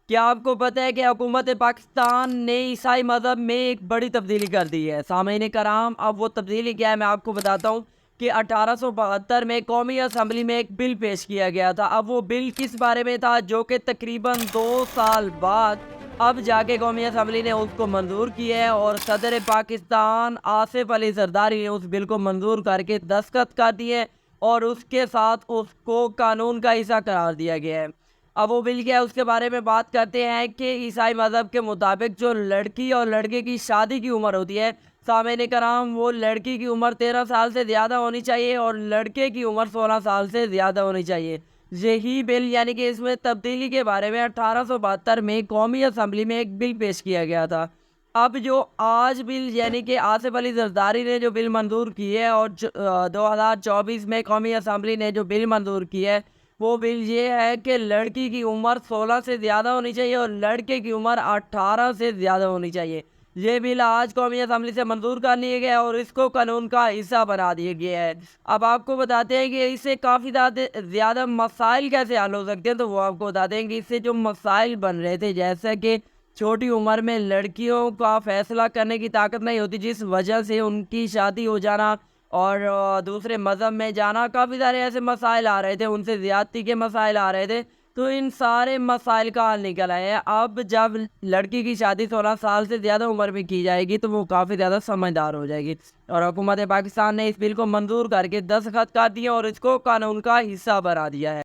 کیا آپ کو پتہ ہے کہ حکومت پاکستان نے عیسائی مذہب میں ایک بڑی تبدیلی کر دی ہے؟ سامعین کرام، اب وہ تبدیلی کیا ہے میں آپ کو بتاتا ہوں کہ 1872 میں قومی اسمبلی میں ایک بل پیش کیا گیا تھا۔ اب وہ بل کس بارے میں تھا؟ جو کہ تقریباً 2 سال بعد اب جا کے قومی اسمبلی نے اس کو منظور کیا ہے، اور صدر پاکستان آصف علی زرداری نے اس بل کو منظور کر کے دستخط کر دیے، اور اس کے ساتھ اس کو قانون کا حصہ قرار دیا گیا ہے۔ اب وہ بل کیا ہے اس کے بارے میں بات کرتے ہیں کہ عیسائی مذہب کے مطابق جو لڑکی اور لڑکے کی شادی کی عمر ہوتی ہے، سامعین کرام، وہ لڑکی کی عمر 13 سال سے زیادہ ہونی چاہیے اور لڑکے کی عمر 16 سال سے زیادہ ہونی چاہیے۔ یہی بل یعنی کہ اس میں تبدیلی کے بارے میں 1872 میں قومی اسمبلی میں ایک بل پیش کیا گیا تھا۔ اب جو آج بل یعنی کہ آصف علی زرداری نے جو بل منظور کی ہے، اور 2024 میں قومی اسمبلی نے جو بل منظور کی ہے، وہ بل یہ ہے کہ لڑکی کی عمر 16 سے زیادہ ہونی چاہیے اور لڑکے کی عمر 18 سے زیادہ ہونی چاہیے۔ یہ بل آج قومی اسمبلی سے منظور کر لیا گیا اور اس کو قانون کا حصہ بنا دیا گیا ہے۔ اب آپ کو بتاتے ہیں کہ اس سے کافی زیادہ مسائل کیسے حل ہو سکتے ہیں، تو وہ آپ کو بتاتے ہیں کہ اس سے جو مسائل بن رہے تھے، جیسا کہ چھوٹی عمر میں لڑکیوں کا فیصلہ کرنے کی طاقت نہیں ہوتی، جس وجہ سے ان کی شادی ہو جانا اور دوسرے مذہب میں جانا، کافی سارے ایسے مسائل آ رہے تھے، ان سے زیادتی کے مسائل آ رہے تھے، تو ان سارے مسائل کا حل نکل آیا ہے۔ اب جب لڑکی کی شادی 16 سال سے زیادہ عمر میں کی جائے گی تو وہ کافی زیادہ سمجھدار ہو جائے گی، اور حکومت پاکستان نے اس بل کو منظور کر کے دستخط کر دیے اور اس کو قانون کا حصہ بنا دیا ہے۔